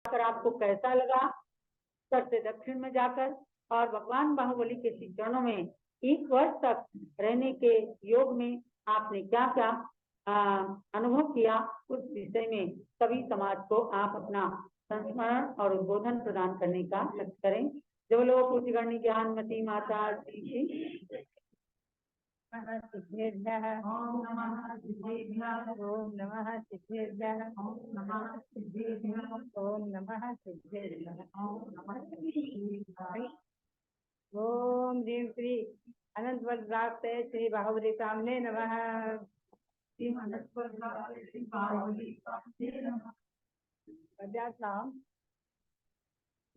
जाकर आपको कैसा लगा? उत्तर से दक्षिण में जाकर और भगवान बाहुबली के श्री चरणों में 1 वर्ष तक रहने के योग में आपने क्या क्या अनुभव किया, उस विषय में सभी समाज को आप अपना संस्मरण और उद्बोधन प्रदान करने का लक्ष्य करें। जो लोग पूज्यगण्य ज्ञानमती माता श्री ओम नमः सिद्धेभ्यः ओम नमः सिद्धेभ्यः ओम नमः सिद्धेभ्यः ओम नमः सिद्धेभ्यः ओम ह्रीं श्री अनंत वरदात श्री बाहुबली सामने नमः।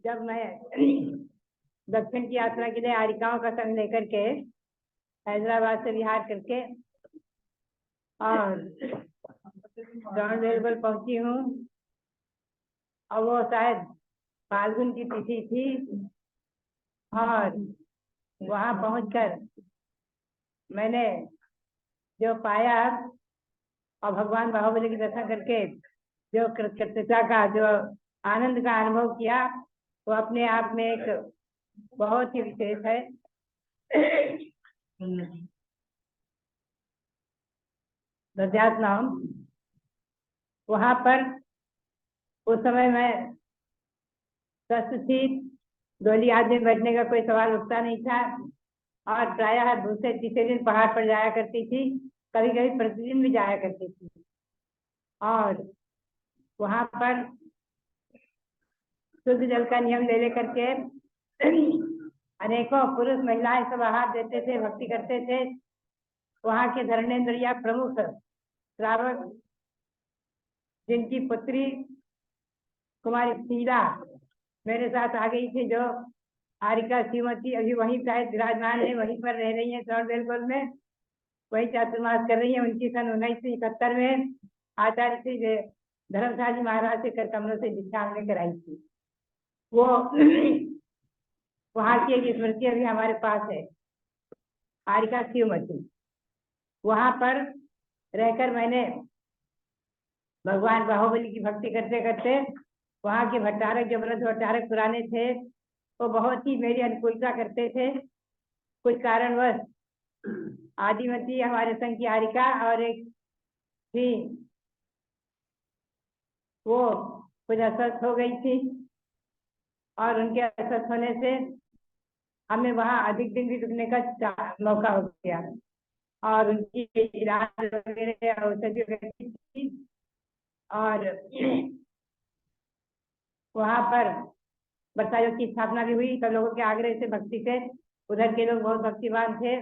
जब मैं दक्षिण की यात्रा के लिए आरिकाओं का संग लेकर के हैदराबाद से बिहार करके और डॉनवेल पहुंची हूँ, और वो शायद फाल्गुन की तिथि थी, और वहाँ पहुंचकर मैंने जो पाया और भगवान बाहुबली के दर्शन करके जो कृतज्ञता का जो आनंद का अनुभव किया, वो अपने आप में एक बहुत ही विशेष है। नाम वहां पर उस समय मैं स्वस्थ थी, डोली आदमी बैठने का कोई सवाल उठता नहीं था, और प्रायः दूसरे तीसरे दिन पहाड़ पर जाया करती थी, कभी कभी प्रतिदिन भी जाया करती थी। और वहां पर शुद्ध जल का नियम ले लेकर के अनेकों पुरुष महिलाएं सब आहार देते थे, भक्ति करते थे। वहां के धर्मेंद्र या प्रमुख श्रावक, जिनकी पुत्री कुमारी शीला मेरे साथ आ गई थी, जो आरिका श्रीमती अभी वहीं शायद विराजमान है, वहीं पर रह रही है श्रवण बेलगोल में, वही चातुर्मास कर रही है। उनकी सन 1971 में आचार्य श्री धर्मशाली महाराज से कर कमलों से दीक्षा हमने कराई थी। वो वहां की एक स्मृति अभी हमारे पास है, आरिका श्रीमती। वहां पर रहकर मैंने भगवान बाहुबली की भक्ति करते करते वहां के भट्टारक, जो व्रत भट्टारक पुराने थे, वो बहुत ही मेरी अनुकूलता करते थे। कुछ कारणवश आदिमती हमारे संघ की आरिका और एक थी, वो कुछ अस्वस्थ हो गई थी, और उनके अस्वस्थ होने से हमें वहां अधिक दिन भी रुकने का मौका हो गया, और उनकी इलाज वगैरह औषधि थी। और वहां पर बरसायोग की स्थापना भी हुई, सब लोगों के आग्रह से, भक्ति से। उधर के लोग बहुत भक्तिवान थे,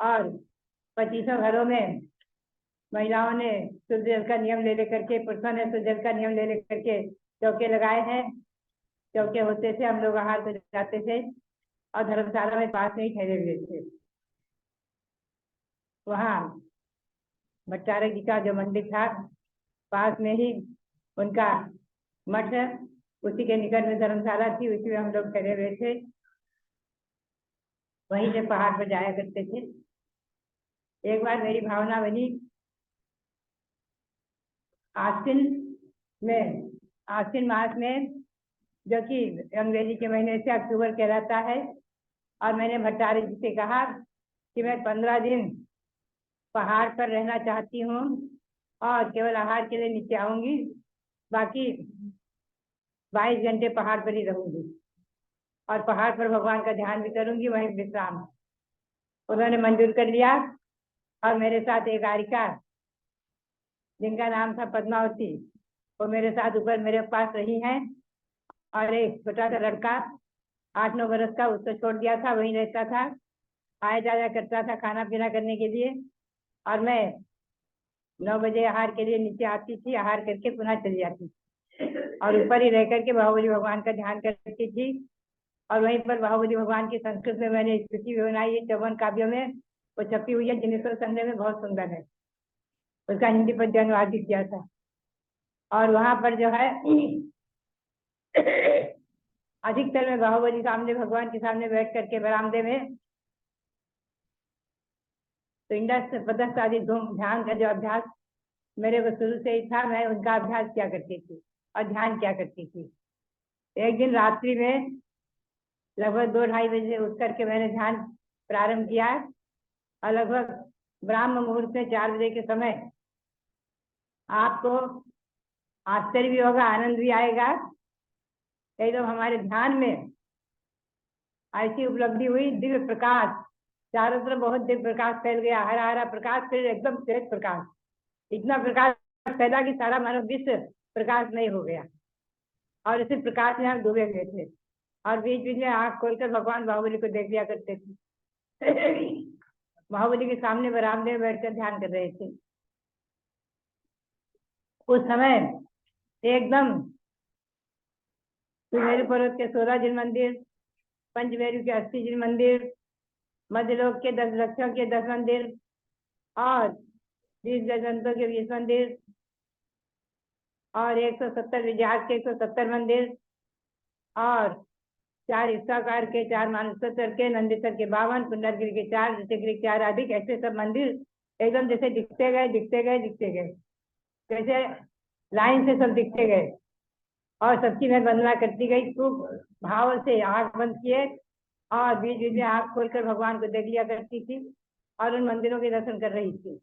और 25 घरों में महिलाओं ने शुद्ध जल का नियम ले लेकर के, पुरुषों ने शुद्ध जल का नियम ले लेकर के चौके लगाए हैं। चौके होते थे, हम लोग आहार को जाते थे, और धर्मशाला में पास में ही ठहरे हुए थे। वहाँ भट्टारक जी का जो मंदिर था, पास में ही उनका मठ, उसी के निकट में धर्मशाला थी, उसी में हम लोग ठहरे हुए थे। वहीं से पहाड़ पर जाया करते थे। एक बार मेरी भावना बनी, आश्विन मास में, जो कि अंग्रेजी के महीने से अक्टूबर कहलाता है, और मैंने भट्टारक जी से कहा कि मैं 15 दिन पहाड़ पर रहना चाहती हूँ, और केवल आहार के लिए नीचे आऊंगी, बाकी 22 घंटे पहाड़ पर ही रहूंगी, और पहाड़ पर भगवान का ध्यान भी करूंगी, वहीं विश्राम। उन्होंने मंजूर कर लिया, और मेरे साथ एक आरिका, जिनका नाम था पद्मावती, वो मेरे साथ ऊपर मेरे पास रही हैं। और एक छोटा सा लड़का 8-9 बरस का, उसको छोड़ दिया था, वहीं रहता था, आया जाया करता था खाना पीना करने के लिए। और मैं 9 बजे आहार के लिए नीचे आती थी, आहार करके पुनः चली जाती थी, और ऊपर ही रह करके बाहुबली भगवान का ध्यान करती थी। और वहीं पर बाहुबली भगवान की संस्कृत में मैंने स्तुति भी बनाई है, 54 काव्यों में वो छपी हुई है, जिनेश्वर संदेह में बहुत सुंदर है, उसका हिंदी पर अनुवाद किया था। और वहां पर जो है अधिकतर मैं बाहुबली सामने, भगवान के सामने बैठ करके बरामदे में तो इंडस पदस्थ आदि ध्यान का जो अभ्यास मेरे को शुरू से ही था, मैं उनका अभ्यास किया करती थी और ध्यान किया करती थी। एक दिन रात्रि में लगभग 2-2:30 बजे उठ करके मैंने ध्यान प्रारंभ किया और लगभग ब्राह्म मुहूर्त में 4 बजे के समय आपको आश्चर्य भी होगा, आनंद भी आएगा। एकदम हमारे ध्यान में ऐसी उपलब्धि हुई, दिव्य प्रकाश चारों तरफ, बहुत दिव्य प्रकाश फैल गया, हरा हरा प्रकाश, फिर एकदम श्वेत प्रकाश, इतना प्रकाश फैला कि सारा मानव विश्व प्रकाश नहीं हो गया। और इसी प्रकाश में हम डूबे हुए थे और बीच बीच में आंख खोलकर भगवान बाहुबली को देख लिया करते थे। बाहुबली के सामने बरामदे में बैठकर ध्यान कर रहे थे। उस समय एकदम सुमेरु पर्वत के 16 जिन मंदिर, पंचमेरु के 80 जिन मंदिर, मध्यलोक के 10 लक्षों के 10 मंदिर और 20 गजंतों के 20 मंदिर और 170 विजहार के 170 मंदिर और 4 ईसाकार के, 4 मानसेश्वर के, नंदीसर के 52, कुंडलगिरी के 4, ऋषिगिरी के 4 आदि, ऐसे सब मंदिर एकदम जैसे दिखते गए दिखते गए दिखते गए, जैसे लाइन से सब दिखते गए। और सबकी मैं वंदना करती गई, खूब भाव से आंख बंद किए और बीच बीच में आंख खोलकर भगवान को देख लिया करती थी और उन मंदिरों के दर्शन कर रही थी।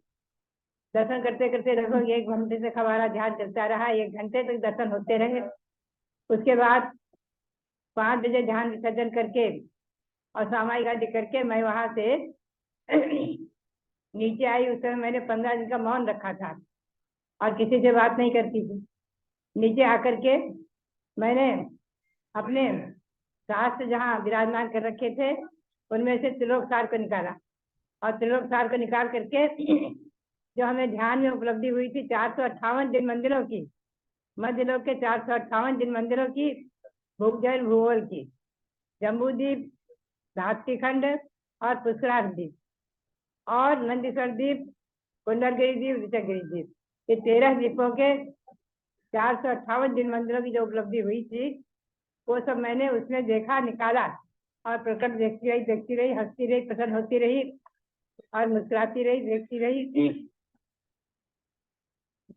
दर्शन करते करते लगभग 1 घंटे तक हमारा ध्यान चलता रहा, 1 घंटे तक दर्शन होते रहे। उसके बाद 5 बजे ध्यान विसर्जन करके और सामायिक आदि करके मैं वहां से नीचे आई। उस समय मैंने 15 दिन का मौन रखा था और किसी से बात नहीं करती थी। नीचे आकर के मैंने अपने शास्त्र जहाँ विराजमान कर रखे थे उनमें से त्रिलोक सार को निकाला और त्रिलोक सार को निकाल करके जो हमें ध्यान में उपलब्धि हुई थी 458 जिन मंदिरों की, मध्यलोक के 458 जिन मंदिरों की, भूगजल भूगोल की, जम्बूद्वीप, धात्रीखंड और पुष्कराज द्वीप और नंदीश्वर द्वीप, कुंडलगिरी द्वीप, ऋषिगिरी द्वीप, ये 13 द्वीपों के 458 जिन मंदिरों की जो उपलब्धि हुई थी वो सब मैंने उसमें देखा, निकाला और प्रकट देखती रही, हंसती रही, प्रसन्न होती रही और मुस्कुराती रही, देखती रही।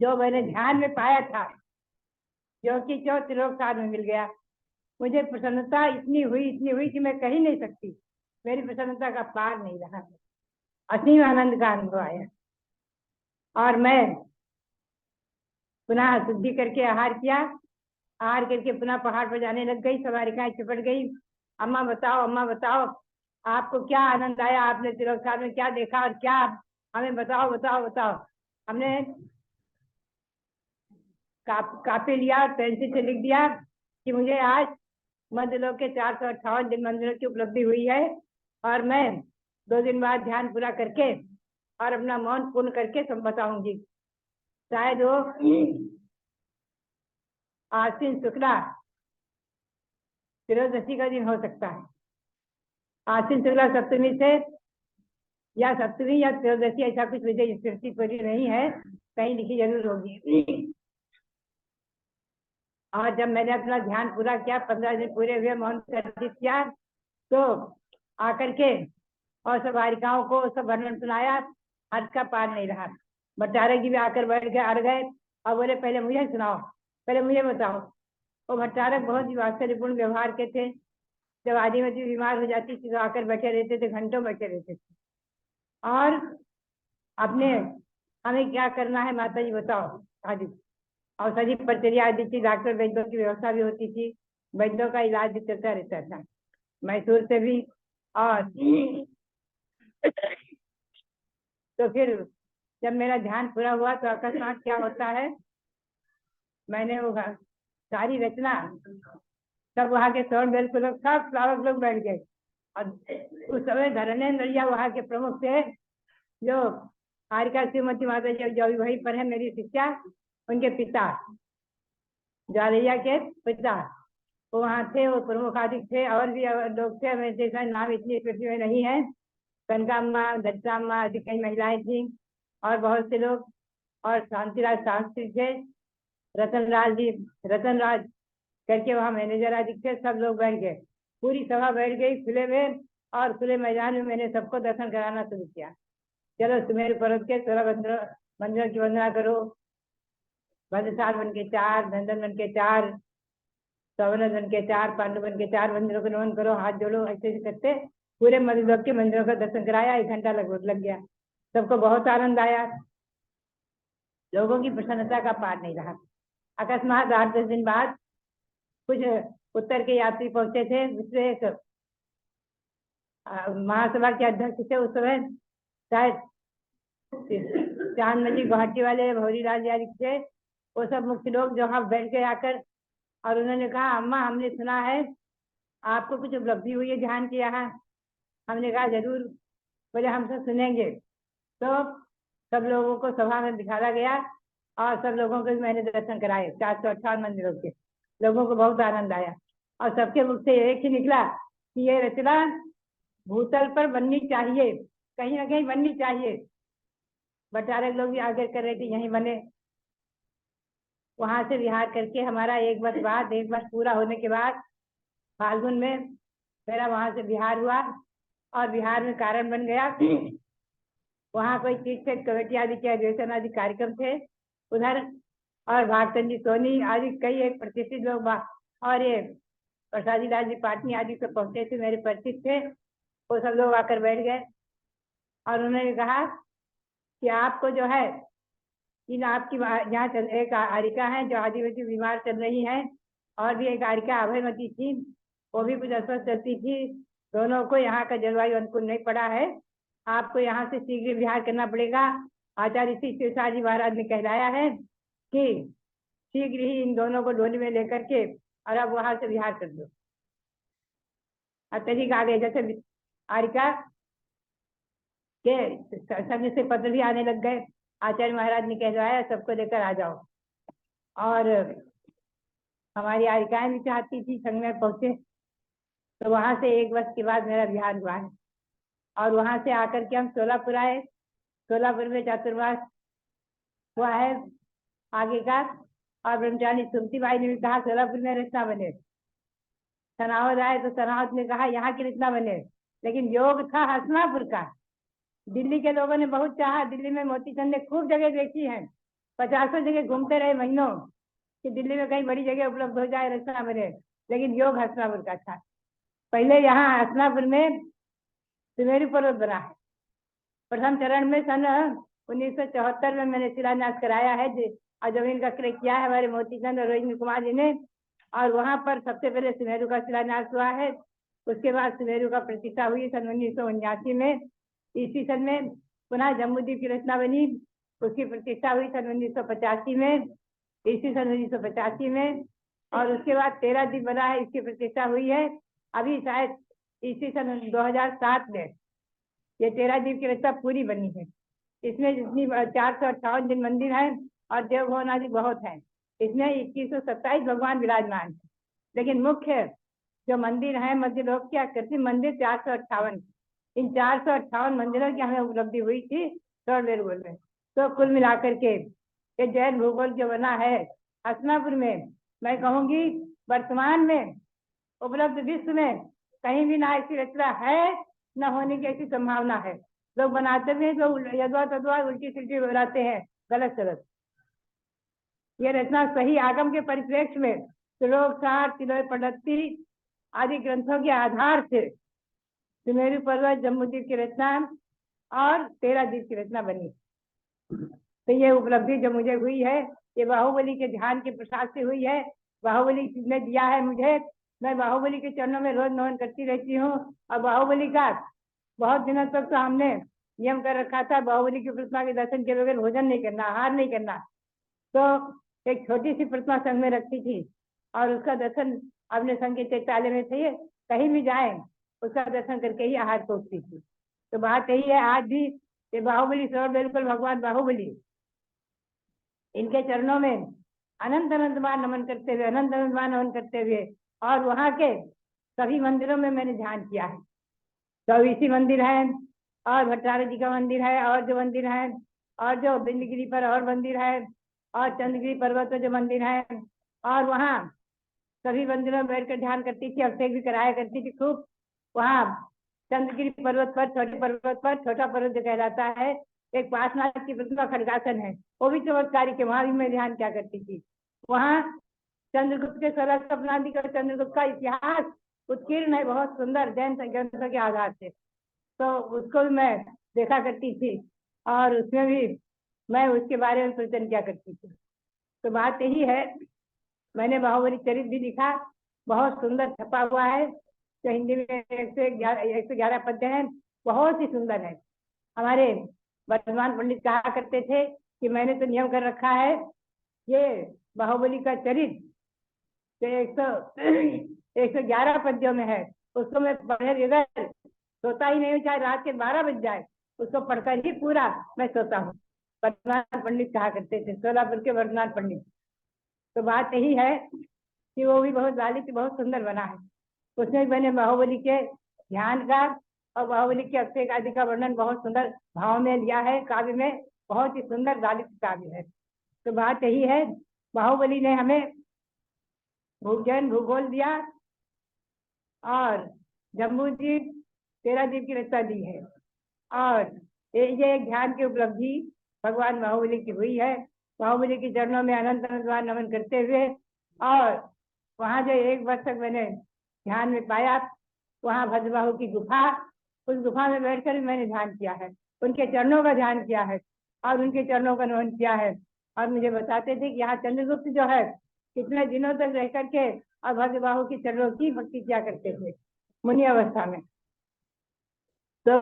जो मैंने ध्यान में पाया था जो कि त्रिलोक सार में मिल गया। मुझे प्रसन्नता इतनी हुई कि मैं कही नहीं सकती। मेरी प्रसन्नता का पार नहीं रहा, असीम आनंद का अनुभव आया और मैं पुनः शुद्धि करके आहार किया। आहार करके पुनः पहाड़ पर जाने लग गई। सवारिकाएं चिपट गई, अम्मा बताओ आपको क्या आनंद आया, आपने त्रिलोक सार में क्या देखा और क्या, हमें बताओ। हमने कापी लिया और पेंसिल से लिख दिया कि मुझे आज मध्यलोक के 458 जिन मंदिरों की उपलब्धि हुई है और मैं 2 दिन बाद ध्यान पूरा करके और अपना मौन पूर्ण करके सब बताऊंगी। शायद वो आश्विन शुक्ला त्रयोदशी का दिन हो सकता है। आश्विन शुक्ला सप्तमी से या सप्तमी या त्रयोदशी, ऐसा कुछ विजय स्थिति पूरी नहीं है, कहीं लिखी जरूर होगी। और जब मैंने अपना ध्यान पूरा किया, 15 दिन पूरे हुए, मौन अर्जित किया, तो आकर के और सब बालिकाओं को सब वर्णन सुनाया। हर्ष का पार नहीं रहा। भट्टारक जी भी आकर बैठ के अड़ गए और बोले पहले मुझे सुनाओ, पहले मुझे बताओ। वो भट्टारक बहुत ही वात्सल्यपूर्ण व्यवहार के थे। जब आदिमती बीमार हो जाती थी तो आकर बैठे रहते थे, घंटों बैठे रहते थे और अपने हमें क्या करना है माता जी बताओ आदि, और सभी प्रक्रिया आदि थी। डॉक्टर वैद्यों की व्यवस्था भी होती थी, वैद्यों का इलाज भी चलता रहता था मैसूर से भी। और तो फिर जब मेरा ध्यान पूरा हुआ तो अकस्मात क्या होता है, मैंने वो सारी रचना सब वहाँ के स्वर्ण बेल लोग सब फ्लावर लोग बैठ गए और उस समय धरणेन्द्र वहाँ के प्रमुख थे, जो हारिका श्रीमती माता जी जो वहीं पर है मेरी शिक्षा, उनके पिता जालैया के पिता वो वहाँ थे, वो प्रमुख आदि थे। और भी लोग थे, मैं जैसा नाम इतनी पृथ्वी में नहीं है। कनकाम्मा, दत्ताम्मा आदि कई महिलाएं थी और बहुत से लोग, और शांतिराज शास्त्री थे, रतनराज करके वहाँ मैनेजर आदि थे। सब लोग बैठ गए, पूरी सभा बैठ गई खुले में, और खुले मैदान में मैंने सबको दर्शन कराना शुरू किया। चलो सुमेरु पर्वत के 16 मंदिरों की वंदना करो, भद्रसार बन के 4, धंधन बन के 4, सवर्ण बन के 4, पांडु बन के 4 मंदिरों को नमन करो, हाथ जोड़ो, ऐसे ऐसे करते पूरे मधुलोक के मंदिरों का दर्शन कराया। 1 घंटा लगभग लग गया। सबको बहुत आनंद आया। लोगों की प्रसन्नता का पार नहीं रहा। अकस्मात 8-10 दिन बाद कुछ उत्तर के यात्री पहुंचे थे, जिससे एक महासभा के अध्यक्ष थे उस समय, शायद चांद नदी गुवाहाटी वाले भौरीलाल यादव थे। वो सब मुख्य लोग जो वहाँ बैठ गए आकर, और उन्होंने कहा, अम्मा हमने सुना है आपको कुछ उपलब्धि हुई है ध्यान की यहाँ। हमने कहा जरूर। बोले हम सब सुनेंगे। तो सब लोगों को सभा में बिठाया गया और सब लोगों को मैंने दर्शन कराए 458 मंदिरों के। लोगों को बहुत आनंद आया और सबके मुख से एक ही निकला कि ये रचना भूतल पर बननी चाहिए, कहीं ना कहीं बननी चाहिए। बटारक लोग भी आगे कर रहे थे यहीं बने। वहां से विहार करके हमारा 1 वर्ष बाद, 1 वर्ष पूरा होने के बाद फाल्गुन में मेरा वहां से बिहार हुआ और बिहार में कारण बन गया। वहाँ कोई चीज से कमेटी आदि के अधिवेशन आदि कार्यक्रम थे उधर, और भागचंद जी सोनी आदि कई एक प्रतिष्ठित लोग और ये प्रसादी लाल जी पाटनी आदि से पहुंचे थे, मेरे परिचित थे। वो सब लोग आकर बैठ गए और उन्होंने कहा कि आपको जो है इन आपकी यहाँ एक आरिका है जो आदिवासी बीमार चल रही है, और भी एक आरिका अभयमती थी, वो भी कुछ अस्वस्थ चलती थी। दोनों को यहाँ का जलवायु अनुकूल नहीं पड़ा है। आपको यहाँ से शीघ्र विहार करना पड़ेगा। आचार्य श्री शिवसार जी महाराज ने कहलाया है कि शीघ्र ही इन दोनों को डोली में लेकर के और अब वहां से विहार कर दो। अत्यधिक आगे जैसे आरिका के संघ से पत्र भी आने लग गए। आचार्य महाराज ने कहलवाया सबको लेकर आ जाओ। और हमारी आरिकाएं भी चाहती थी संघ में पहुंचे, तो वहां से 1 वर्ष के बाद मेरा विहार हुआ है। और वहां से आकर के हम सोलापुर आए। सोलापुर में चातुर्मास हुआ है आगे का, और ब्रह्मचारी सुमती बाई ने भी कहा सोलापुर में रचना बने। सनावत आए तो सनावत ने कहा यहाँ की रचना बने, लेकिन योग था हसनापुर का। दिल्ली के लोगों ने बहुत चाहा। दिल्ली में मोतीचंद ने खूब जगह देखी है, 50 जगह घूमते रहे महीनों कि दिल्ली में कहीं बड़ी जगह उपलब्ध हो जाए रचना बने, लेकिन योग हसनापुर का था। पहले यहाँ हसनापुर में सुमेरु पर्वत बना है। प्रथम चरण में सन 1974 में मैंने शिलान्यास कराया है, और जमीन का क्रय किया है हमारे मोतीचंद और रोहिणी कुमार जी ने, और वहां पर सबसे पहले सुमेरु का शिलान्यास हुआ है। उसके बाद सुमेरु का प्रतिष्ठा हुई सन 1979 में। इसी सन में पुनः जम्बूद्वीप की रचना बनी, उसकी प्रतिष्ठा हुई सन 1985 में, इसी सन 1985 में। और उसके बाद 13 द्वीप बना है, इसकी प्रतिष्ठा हुई है अभी शायद इसी सन 2007 में। ये 13 द्वीप की रचना पूरी बनी है। इसमें जितनी 458 जिन मंदिर हैं और देवभवन आदि बहुत हैं। इसमें 2127 भगवान विराजमान है, लेकिन मुख्य जो मंदिर है मध्यलोक के आकृति मंदिर 458। इन 458 मंदिरों की हमें उपलब्धि हुई थी बेरगोल में। तो कुल मिलाकर के ये जैन भूगोल जो बना है हसनापुर में, मैं कहूँगी वर्तमान में उपलब्ध विश्व में कहीं भी ना ऐसी रचना है, न होने की ऐसी संभावना है। लोग बनाते भी तो यदवा तदवा उल्टी सिल्टी बनाते हैं, गलत गलत। ये रचना सही आगम के परिप्रेक्ष्य में श्लोक 60 तिलोय पद्धति आदि ग्रंथों के आधार से सुमेरु पर्वत जम्बूद्वीप की रचना और 13 द्वीप की रचना बनी। तो ये उपलब्धि जो मुझे हुई है ये बाहुबली के ध्यान के प्रसाद से हुई है। बाहुबली ने दिया है मुझे। मैं बाहुबली के चरणों में रोज नमन करती रहती हूँ। और बाहुबली का बहुत दिनों तक तो हमने नियम कर रखा था, बाहुबली की प्रतिमा के दर्शन के बगैर भोजन नहीं करना, आहार नहीं करना। तो एक छोटी सी प्रतिमा संघ में रखी थी और उसका दर्शन अपने संघ के चैत्यालय में थे, कहीं भी जाए उसका दर्शन करके ही आहार पहुंचती थी। तो बात यही है आज भी ये बाहुबली सर्व बिल्कुल भगवान बाहुबली इनके चरणों में अनंत अनंत बार नमन करते हुए, अनंत अनंत बार नमन करते हुए, और वहाँ के सभी मंदिरों में मैंने ध्यान किया है। 24 मंदिर है और भट्टारक जी का मंदिर है, और जो मंदिर है, और जो बिंदगिरी पर और मंदिर है, और चंद्रगिरी पर्वत पर जो मंदिर है, और वहाँ सभी मंदिरों में बैठकर ध्यान करती थी, अभिषेक भी कराया करती थी खूब। वहाँ चंद्रगिरी पर्वत पर, छोटे पर्वत पर, छोटा पर्वत जो कहलाता है, एक पार्श्वनाथ की प्रतिमा खड़गासन है, वो भी चमत्कारी के, वहां भी मैं ध्यान क्या करती थी। वहाँ चंद्रगुप्त के 16 स्वप्नादि का चंद्रगुप्त का इतिहास उत्कीर्ण है, बहुत सुंदर जैन ग्रंथों के आधार से। तो उसको भी मैं देखा करती थी और उसमें भी मैं उसके बारे में सूचन किया करती थी। तो बात यही है, मैंने बाहुबली चरित्र भी लिखा, बहुत सुंदर छपा हुआ है, जो हिंदी में 111 पद्य हैं, बहुत ही सुंदर है। हमारे वर्तमान पंडित कहा करते थे कि मैंने तो नियम कर रखा है, ये बाहुबली का चरित्र जो 111 पद्यों में है, उसको मैं पढ़े बगैर सोता ही नहीं हूँ, चाहे रात के 12 बज जाए, उसको पढ़कर ही पूरा मैं सोता हूँ। वर्तमान पंडित कहा करते थे, सोलापुर के वर्तमान पंडित। तो बात यही है कि वो भी बहुत लालित बहुत सुंदर बना है। उसमें मैंने बाहुबली के ध्यान का और बाहुबली के अक्षय आदि का वर्णन बहुत सुंदर भाव में लिया है, काव्य में बहुत ही सुंदर लालित काव्य है। तो बात यही है, बाहुबली ने हमें भूगोल दिया और जम्बू द्वीप 13 द्वीप की रचना दी है, और ये एक ध्यान की उपलब्धि भगवान बाहुबली की हुई है। बाहुबली के चरणों में अनंत अनंत बार नमन करते हुए, और वहाँ जो 1 वर्ष तक मैंने ध्यान में पाया, वहाँ भद्रबाहु की गुफा, उस गुफा में बैठकर भी मैंने ध्यान किया है, उनके चरणों का ध्यान किया है और उनके चरणों का नमन किया है। और मुझे बताते थे कि यहाँ चंद्रगुप्त जो है कितने दिनों तक रह करके और भद्रबाहु की चरणों की भक्ति किया करते थे मुनि अवस्था में। तो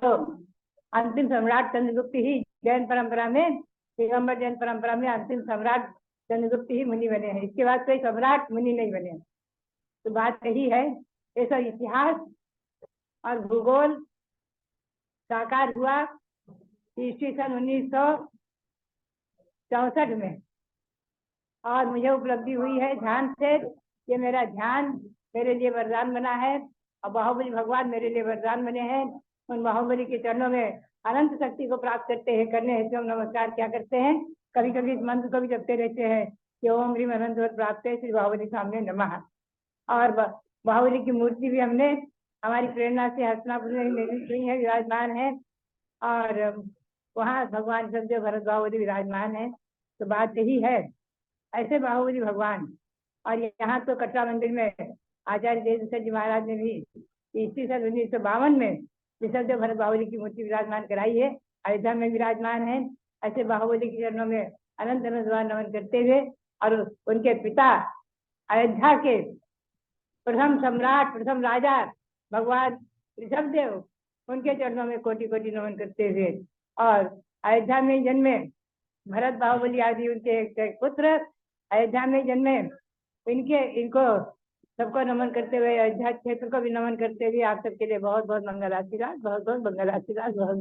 अंतिम सम्राट चंद्रगुप्त ही जैन परंपरा में, दिगंबर जैन परंपरा में अंतिम सम्राट चंद्रगुप्त ही मुनि बने हैं, इसके बाद कोई सम्राट मुनि नहीं बने। तो बात यही है, ये सब इतिहास और भूगोल साकार हुआ ईस्वी सन 1964 में, और मुझे उपलब्धि हुई है ध्यान से। ये मेरा ध्यान मेरे लिए वरदान बना है, और बाहुबली भगवान मेरे लिए वरदान बने हैं। उन बाहुबली के चरणों में अनंत शक्ति को प्राप्त करते हैं, करने हेतु हम नमस्कार क्या करते हैं। कभी कभी इस मंत्र को भी जपते रहते हैं कि ओम ह्रीम अनंत प्राप्त है श्री बाहुबली सामने नमः। और बाहुबली की मूर्ति भी हमने हमारी प्रेरणा से हस्तिनापुर में निर्मित हुई है, विराजमान है, और वहाँ भगवान सदैव भरत बाहुबली विराजमान है। तो बात यही है, ऐसे बाहुबली भगवान। और यहाँ तो कटरा मंदिर में आचार्य देवदत्त जी महाराज ने भी ईस्वी सन 1952 में सदैव भरत बाहुबली की मूर्ति विराजमान कराई है, अयोध्या में विराजमान है। ऐसे बाहुबली के चरणों में अनंत अनंत बार नमन करते हुए, और उनके पिता अयोध्या के प्रथम सम्राट प्रथम राजा भगवान ऋषभदेव, उनके चरणों में कोटि कोटि नमन करते हुए, और अयोध्या में जन्मे भरत बाहुबली आदि उनके पुत्र अयोध्या में जन्मे, इनको सबको नमन करते हुए, अयोध्या क्षेत्र को भी नमन करते हुए आप सबके लिए बहुत बहुत मंगल आशीर्वाद, बहुत बहुत मंगल आशीर्वाद। बहुत